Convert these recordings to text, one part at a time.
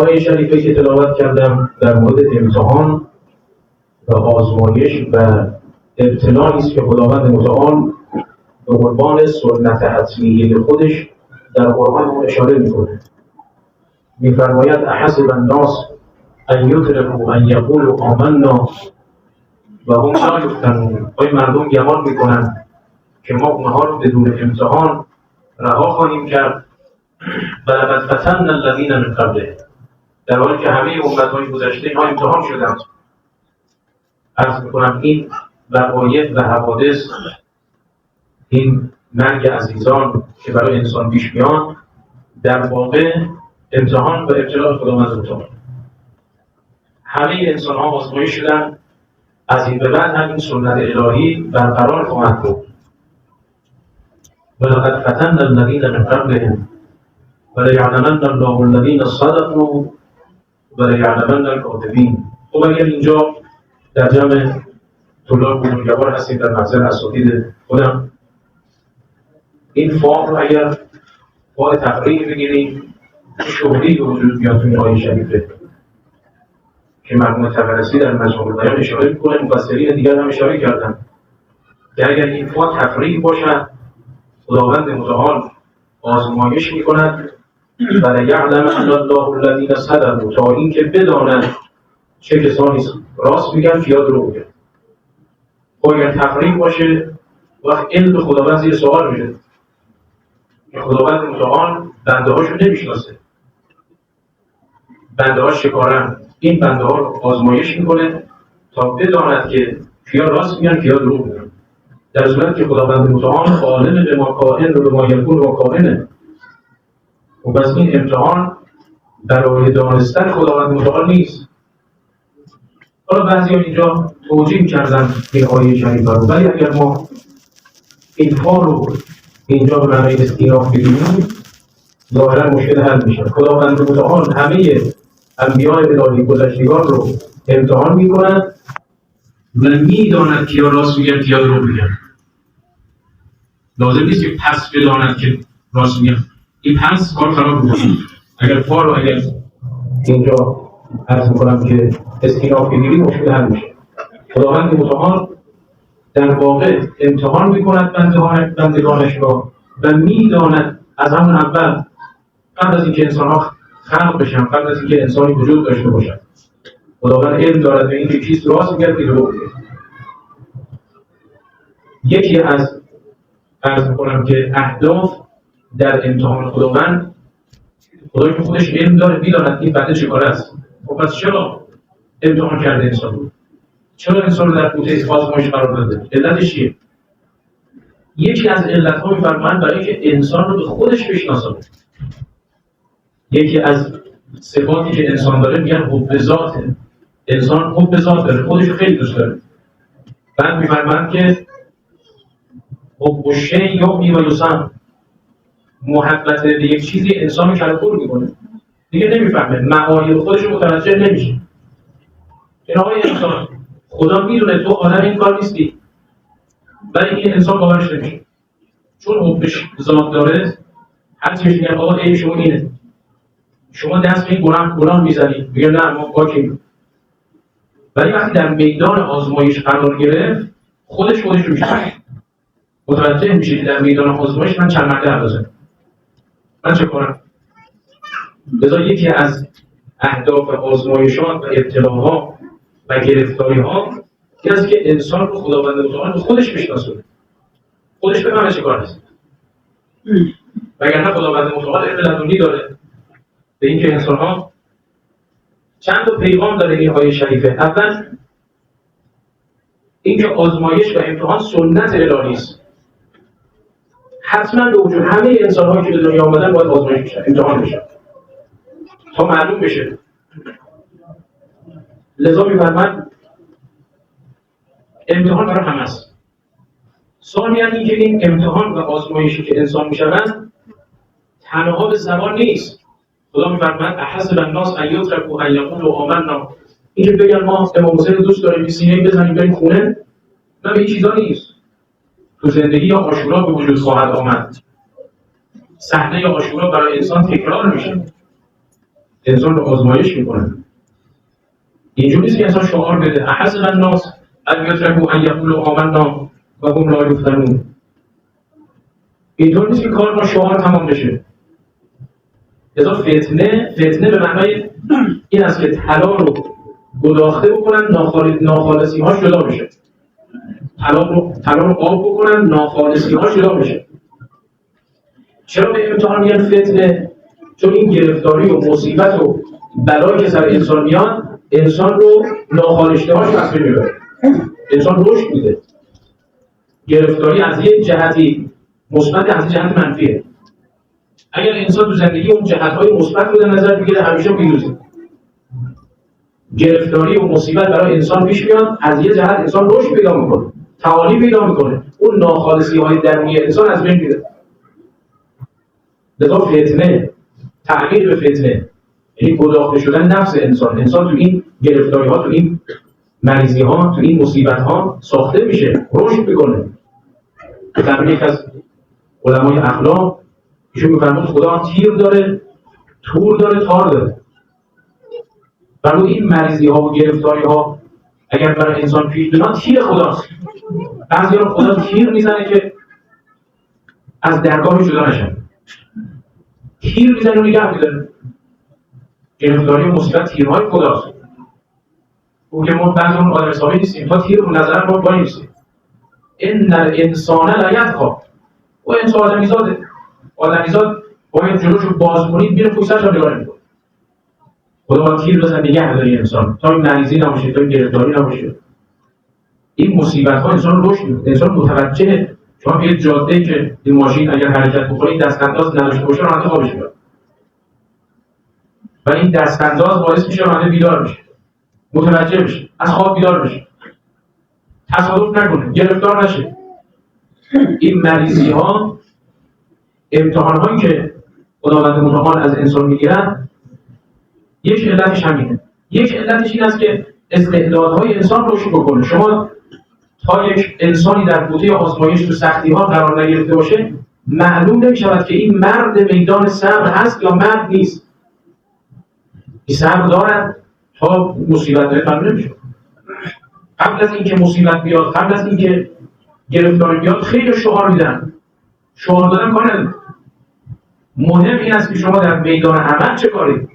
آیه شریفه که تلاوت کردم در مورد امتحان و آزمایش و ابتلایی است که خداوند متعال به عنوان سنت حتمیه خودش در قرآن اشاره میکنه. میفرماید احسب الناس ان یترکوا ان یقولوا آمنا و هم لا یفتنون. آیا مردم گمان میکنند که ما اونها رو بدون امتحان رها خواهیم کرد؟ ولقد فتنا الذین من قبلهم، در حالی که همه امت‌های گذشته اینها امتحان شدند. عرض میکنم این وقایع و حوادث، این مرگ عزیزان که برای انسان پیش میاد، در واقع امتحان و ابتلا خداوند متعال. همه انسان ها آزمایش شدن، از این به بعد هم این سنت الهی برقرار خواهد بود. ولقد فتنا الذین من قبلهم ولیعلمن الله الذین صدقوا ولیعلمن الکاذبین. خب اگر اینجا در جمع طلاب بزرگوار هستیم در محضر اساتید خودم، این فاء رو اگر فاء تفریع بگیریم، شهودی به وجود بیاد توی آیه شریفه که مرحوم طبرسی در مجموع البیان اشاره میکنه، مفسرین دیگر هم اشاره کردن که اگر این فاء تفریع باشد، خداوند متعال آزمایش میکند و یعلم ان الله الذین صدقوا، تا اینکه بداند چه کسانی راست میگن یا دروغ میگن. خب اگر تفریق باشه، وقت علم خداوند زیر سوال میشه که خداوند متعال بنده هاشو نمیشناسه، بنده ها شکارن، این بنده ها رو آزمایش میکنه تا بداند که کیا راست میگن کیا دروغ میگن، در صورت که خداوند متعال عالم به ما کائن و به ما یکون و کائنه. و پس این امتحان برای دانستن خداوند متعال نیست. حالا بعضی ها اینجا توجیه کردن این آیه شریفه رو، ولی اگر ما این فا رو اینجا به معنی استیناف بگیریم، ظاهرا مشکل حل میشه. خداوند متعال همه انبیاء الهی گذشتگان رو امتحان میکند و میداند کیا راست میگن کیا دروغ میگن. لازم نیست که پس بداند که راست میگن، این پس کار خراب میکنه. اگر فا رو اگر اینجا عرض میکنم که استیناف بگیریم، مشکل حل میشه. خداوند متعال در واقع امتحان میکند بندگانش را و میداند از همون اول، قبل از اینکه انسان ها خلق بشن، قبل از اینکه انسانی وجود داشته باشد، خداوند علم دارد به اینکه چیز راست میگه که دروغ میگه. یکی از عرض میکنم که اهداف در امتحان خداوند، خدایی که خودش علم داره، میداند این بنده چه کاره است. خب پس چرا امتحان کرده انسان رو؟ چرا انسان رو در بوته آزمایش قرار داده؟ علتش چیه؟ یکی از علت‌ها می‌فرمایند برای اینکه انسان رو به خودش بشناسونه. یکی از صفاتی که انسان داره میگن حب ذاته. انسان حب ذات داره، خودش رو خیلی دوست داره. بعد می‌فرمایند که حب الشیء یغنی و یسم، محبت به یک چیزی انسان رو کلافور میکنه، دیگه نمیفهمه، معایب خودش رو متوجه نمیشه. این آقای انسان، خدا میدونه تو آدم این کار نیستی، ولی این انسان باورش نمیشه، چون حبش ذات داره. هر چیش میگن آقا ای شما اینه، شما دست به این گناه میزنید، میگه نه ما پاکیم. ولی وقتی در میدان آزمایش قرار گرفت، خودش رو میشه متوجه میشه که در میدان آزمایش من چند مرده عوضم، من چه کنم؟ لذا یکی از اهداف آزمایشات و ابتلاها و گرفتاری‌ها این است که انسان رو خداوند متعال خودش بشناسونه، خودش بفهمه چه کار است. وگرنه خداوند متعال علم لدنی داره به اینکه انسان‌ها چند تا پیغام داره این آیه شریفه. اول اینکه آزمایش و امتحان سنت الهی است، حتما به وجود همه انسان‌هایی که به دنیا آمدن باید آزمایش بشن، امتحان بشن تا معلوم بشه. لذا می‌فرماید امتحان برای همه است. ثانیاً اینکه این امتحان و آزمایشی که انسان می‌شوند تنها به زبان نیست. خدا می‌فرماید احسب الناس ان یترکوا ان یقولوا آمنا، اینکه بگن ما امام حسین رو دوست داریم، سینه بزنیم بریم خونه، نه، به این چیزا نیست. تو زندگی یا عاشورا به وجود خواهد آمد. صحنه یا عاشورا برای انسان تکرار میشه. انسان رو آزمایش میکنه. اینجوری نیست که انسان شعار بده احسب الناس ان یترکوا ان یقولوا آمنا و هم لا یفتنون. اینطور نیست که کار با شعار تمام بشه. لذا فتنه به معنای این است که طلا رو گداخته بکنن ناخالصی ها جدا بشه. طلا رو آب بکنن ناخالصی ها جدا بشه. چرا به امتحان میگن فتنه؟ چون این گرفتاری و مصیبت و بلایی که سر انسان میاد، انسان رو ناخالصی هاش پس میبره. انسان رشد میده. گرفتاری از یک جهتی مثبت، از یک جهت منفیه. اگر انسان تو زندگی اون جهت‌های مثبت رو در نظر بگیره همیشه پیروزه. گرفتاری و مصیبت برای انسان پیش میاد، از یه جهت انسان رشد پیدا میکنه، تعالی پیدا میکنه، اون ناخالصی‌های درونی انسان از بین میره. لذا فتنه، تعبیر به فتنه یعنی گداخته شدن نفس انسان تو این گرفتاری‌ها، تو این مریضی‌ها، تو این مصیبت‌ها ساخته میشه، رشد میکنه. در یک از علمای اخلاق ایشون میفرمود خدا تیر داره، تور داره، تار داره. برای این مریضی‌ها و گرفتاری‌ها اگر برای انسان پیش بیاد، تیر خداست. بعضی‌ها خدا تیر میزنه که از درگاه جدا نشن. تیر میزنه و نگه می‌داره. گرفتاری و مصیبت تیرهای خداست. او که ما بعضی اون آدم حسابی نیستیم، تا تیر رو نظر ما وای نیستیم. ان الانسان لیطغی. او انسان آدمیزاد باید جلوشو باز کنید میره پوستش رو نگاه می‌کنه. خدا باید تیر بزن نگه داری انسان تا این مریضی نباشه، تا این گرفتاری نباشه. این مصیبت‌ها انسان رشد میده. انسان متوجه شما به یک جاده‌ای که این ماشین اگر حرکت بکنه این دست‌انداز نداشته باشه راننده خوابش میاد. و این دست‌انداز باعث میشه راننده بیدار بشه. متوجه بشه، از خواب بیدار بشه. تصادف نکنه، گرفتار نشه. این مریضی‌ها، امتحان‌هایی که خداوند متعال از انسان میگیرن، یک علتش همینه. یک علتش این است که استعدادهای انسان رشد بکنه. شما تا یک انسانی در بوته آزمایش و سختی‌ها قرار نگرفته باشه، معلوم نمی‌شود که این مرد میدان صبر هست یا مرد نیست. این صبر دارد تا مصیبت معلوم نمیشه. قبل از اینکه مصیبت بیاد، قبل از اینکه گرفتاری بیاد، خیلی شعار میدن. شعار دادن کار نداره. مهم این است که شما در میدان عمل چه کاری؟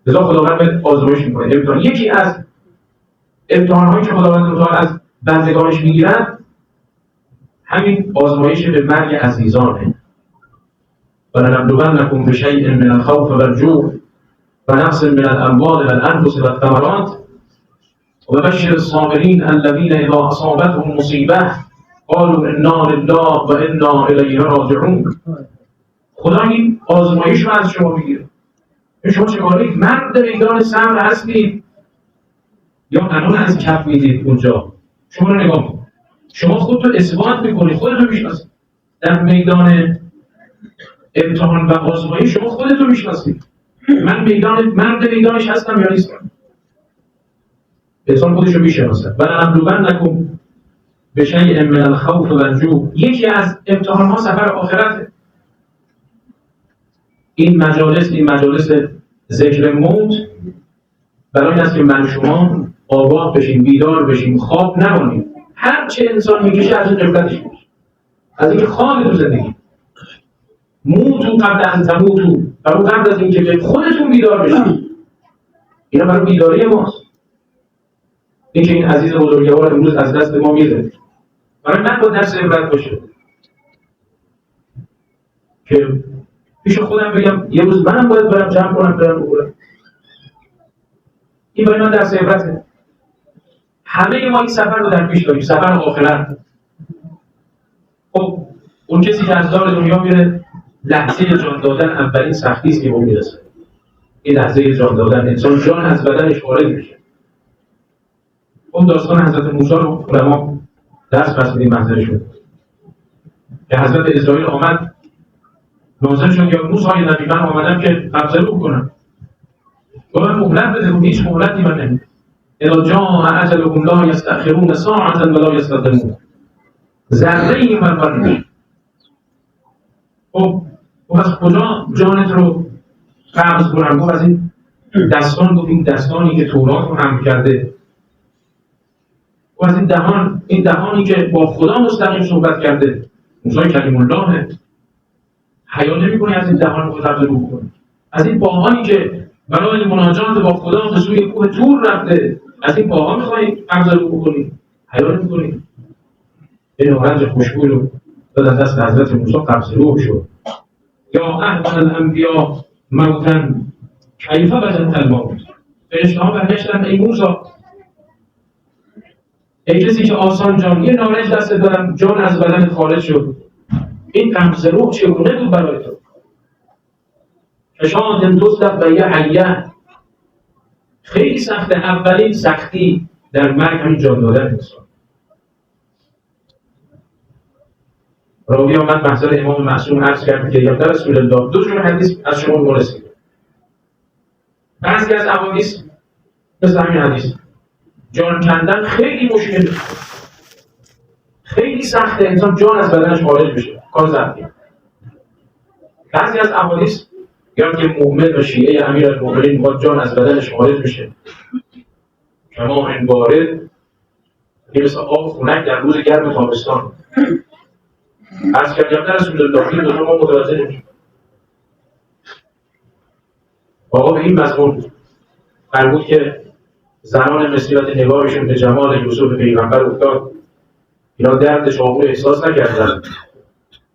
لذا خداوند به آزمایش میکنه. یکی از امتحان‌هایی که خداوند متعال از بندگانش میگیرد همین آزمایش به مرگ عزیزانه. ولنبلونکم بشیء من الخوف والجوع ونقص من الاموال والانفس والثمرات وبشر الصابرین الذین اذا اصابتهم مصیبه قالوا انا لله و انا الیه راجعون. خدا این آزمایش رو از شما میگیره. شما چه کارید؟ مرد میدان صبر هستید یا قانون از کف میدید اونجا؟ شما رو نگاه کن. شما خودتو اثبات میکنید، خودتو میشناسید. در میدان امتحان و آزمایش شما خودتو میشناسید. من مرد میدانش هستم یا نیستم؟ انسان خودشو میشناسه. ولنبلونکم بشیء من الخوف والجوع. یکی از امتحان‌ها سفر آخرته. این مجالس ذکر موت برای این است که من شما آگاه بشیم، بیدار بشیم، خواب نمانیم. هر چه انسان میکشه از این قفلتش میشه، از اینکه خواب تو زندگی. موتو قبل ان تموتو، برای قبل از اینکه خودتون بیدار بشید. اینا برای بیداری ماست. اینکه این عزیز بزرگوار امروز از دست ما میره، برای من با درس عبرت باشه که پیش خودم بگم یه روز منم باید برم جمع کنم برم بگورم. این برای من درس عبرته. همه ما این سفر رو در پیش داریم، سفر آخرت. خب اون کسی که از دار دنیا میره، لحظه جان دادن اولین سختی است که به اون میرسه. این لحظه جان دادن، انسان جان از بدنش وارد میشه. اون داستان حضرت موسی رو علما درس پس میدیم محضرشون که حضرت اسرائیل آمد نازل شد یا موسی نبی من آمدم که قبضه رو کنم و من مهلت بده، هیچ مهلتی من نمیدم. اذا جاء اجلهم لا یستأخرون ساعة ولا یستقدمون. ذره این منفر میشه. خب از کجا جانت رو قبض کنم. گفت از این دستان، گفت این دستانی که تورات رو حمل کرده، و از این دهانی که با خدا مستقیم صحبت کرده، موسی کلیم الله، حیا نمی‌کنی از این دهان رو قبض رو کنی؟ از این پاهانی که برای مناجات با خدا به سوی کوه طور رفته، از این پاها می‌خوای قبض رو کنی؟ حیا نمی‌کنی؟ این اورنج خوشبو رو دادن دست حضرت موسی، قبض روح شد. یا اهل الانبیا موتن کیف بدن الموت. فرشته‌ها برگشتن ای موسی، ای کسی که آسان جان، یه نارنج دست دادم جان از بدن خارج شد، این قبض روح چگونه بود برای تو؟ کشان تصدق و یه حیه. خیلی سخته. اولین سختی در مرگ همین جان دادن انسان. راوی آمد محضر امام معصوم عرض کرد که یا رسول الله، دو جور حدیث از شما مرسید. بعضی از احادیث مثل همین حدیث جان کندن خیلی مشکل، خیلی سخته انسان جان از بدنش خارج بشه، کار سختیه. بعضی از احادیث یا که مؤمن و شیعه امیرالمؤمنین با جان از بدنش خارج بشه، کما این وارد، که مثل آب خنک در روز گرم تابستان. از کردیم در رسول الله این دوتا ما متوجه نمیشیم. آقا به این مضمون فرمود که زنان مسیرت نگاهشون به جمال یوسف پیغمبر افتاد، اینا درد شاهور احساس نکردن.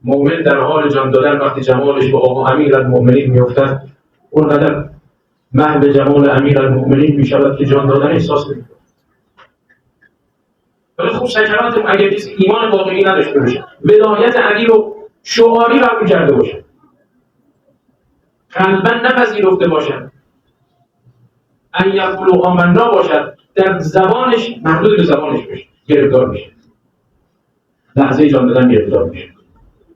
مؤمن در حال جان دادن وقتی جمالش به آقا امیرالمؤمنین میافتد، اونقدر محو جمال امیرالمؤمنین میشود که جان دادن احساس نمی‌کنه. ولی خب سکرات اگر کسی ایمان واقعی نداشته باشه، ولایت علی رو شعاری قبول کرده باشه، قلباً نپذیرفته باشد، ان یقولوا آمنا باشد، در زبانش محدود به زبانش بشه، گرفتار میشه. لحظه جان دادن گرفتار میشه.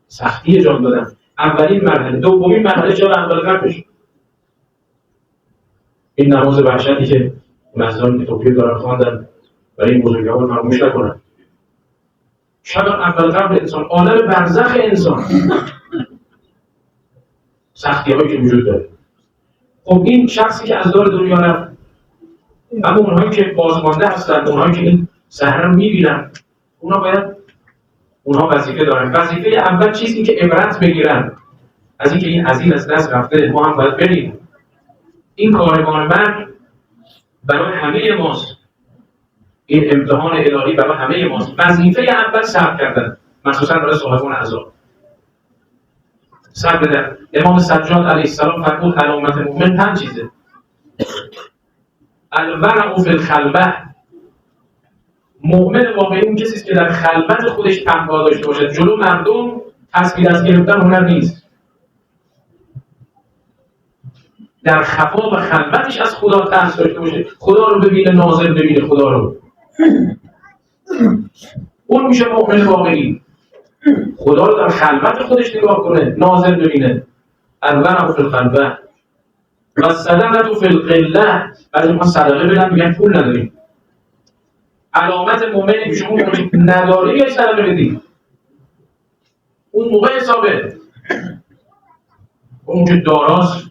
سختی جان دادن اولین مرحله. دومین مرحله چرا اول قلب بشه؟ این نماز وحشتی که مزدانی که توفیق دارن خواندن برای این بزرگوار فراموش نکنن. شب اول قبل انسان، عالم برزخ انسان، سختی هایی که وجود داره. خب این شخصی که از دار دنیا رفت، اما اونهایی که بازمانده هستند، اونهایی که این صحنه رو میبینن، اونها وظیفه دارن. وظیفه اول چیزی که عبرت بگیرن از اینکه این عزیز از دست رفته، ما هم باید بریم. این کاروان مرگ برای همه ماست، این امتحان الهی برای همه ماست. وظیفه اول صبر کردن، مخصوصا برای صاحبان عذاب. صبر در امام سجاد علیه السلام فرمود علامت مؤمن 5 چیزه. الورع فی الخلوه. مؤمن واقعی اون کسی است که در خلوت خودش تقوا داشته باشد. جلو مردم تصویر از گرفتن هنر نیست. در خفا و خلوتش از خدا ترس داشته باشه، خدا رو ببینه، ناظر ببینه خدا رو. اون میشه مؤمن واقعی. خدا رو در خلوت خودش نگاه کنه، ناظر ببینه. الورع فی الخلوه و الصدقه فی القله. بعضی ما صدقه بدن میگن پول نداریم. علامت مؤمنی که شما نداری یا صدقه بدی، اون موقع حسابه. اون که داراست،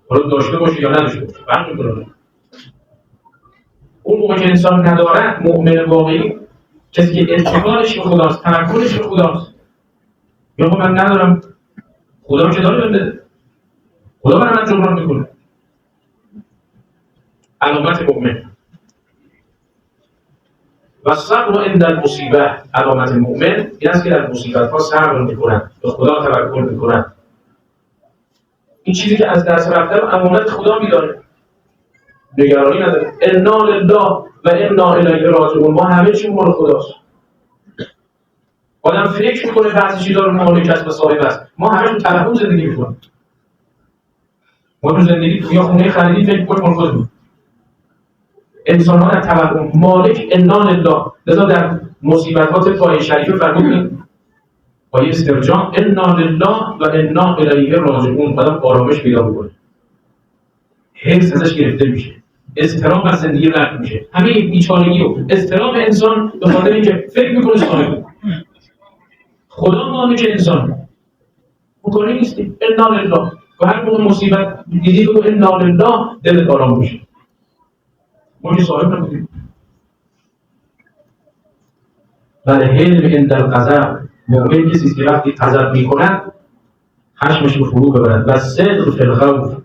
حالا داشته باشه یا نداشته باشه، فرق می‌کنه. اون موقع که انسان نداره، مؤمن واقعی کسی که اعتقادش به خداست، توکلش به خداست. یا من ندارم، خدا که داره بده، خدا برای من جبران میکنه. علامت مؤمن. و صبر عند المصیبه. علامت مؤمن این است که در مصیبت ها صبر میکنن، به خدا توکل میکنن. این چیزی که از دست رفته رو امانت خدا میداره، نگرانی نداره. انا لله و انا الیه راجعون. ما همه چی مال خداست. آدم فکر میکنه بعضی چیزا رو مالک است و صاحب است. ما همه تو توهم زندگی میکنیم. ما تو زندگی یا خونه خریدی فکر میکنیم مال خودمون. انسان ها در توهم مالک انا لله. لذا در مصیبتات پای شریفه فرمودیم پای استرجاع انا لله و انا الیه راجعون. آدم آرامش پیدا میکنه، حفظ ازش گرفته میشه، اضطراب از زندگی رد میشه. همه بیچارگی و اضطراب انسان به خاطر اینکه فکر میکنه صاحب خدا مالک انسان. مکانی نیستیم. انا لله. و هر موقع مصیبت دیدی بگو انا لله، دلت آرام میشه. ما که صاحب نبودیم. برای حلم عند الغضب، مؤمن کسی که وقتی غضب میکند خشمش رو فرو ببرد. و صدق فی الخوف،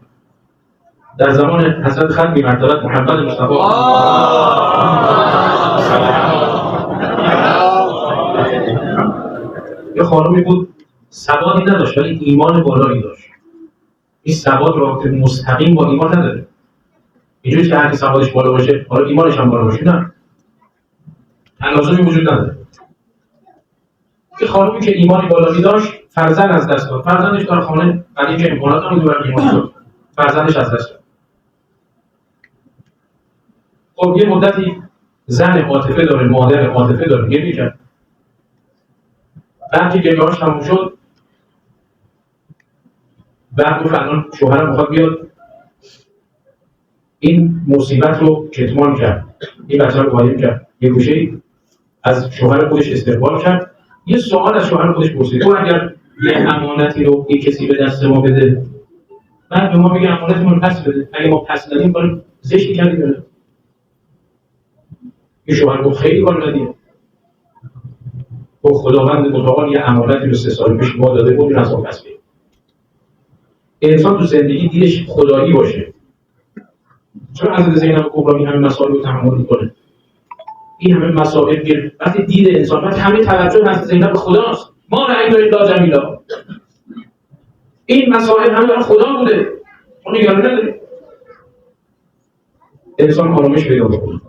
در زمان حضرت ختم مرتبت محمد مصطفی یه خانومی بود سوادی نداشت ولی ایمان بالایی داشت. این سواد رابطه مستقیم با ایمان نداره. اینجوری که هر کی سوادش بالا باشه حالا ایمانش هم بالا باشه، نه، تناسبی وجود نداره. یه خانومی که ایمانی بالایی داشت فرزند از دست داد. فرزندش در خانه قدیم که امکانات نبود برای ایمان داد، فرزندش از دست داد. خب یه مدتی زن عاطفه داره، مادر عاطفه داره، گریه کرد. بعد که گریه‌هاش تموم شد، بعد گفت الان شوهرم میخواد بیاد این مصیبت رو کتمان کرد، این بچه رو قایم کرد، یه گوشه‌ای از شوهر خودش استقبال کرد. یه سوال از شوهر خودش پرسید: تو اگر یه امانتی رو یه کسی به دست ما بده، بعد به ما بگه امانتمون رو پس بده، اگه ما پس ندیم کار زشتی کردیم بده. یه شوهر گفت خیلی کار بدیه. گفت خداوند متعال یه امانتی رو 3 سال پیش ما داده بود، از ما پس بگیر. انسان تو زندگی دیدش خدایی باشه. چرا حضرت زینب کبرا این همه مسائل رو تحمل میکنه؟ این همه مسائل وقتی دید انسان، وقتی همه توجه حضرت زینب به خداست، ما رأینا الا جمیلا، این مسائل همه برای خدا بوده، ما نگرانی نداریم. انسان آرامش پیدا بکنه.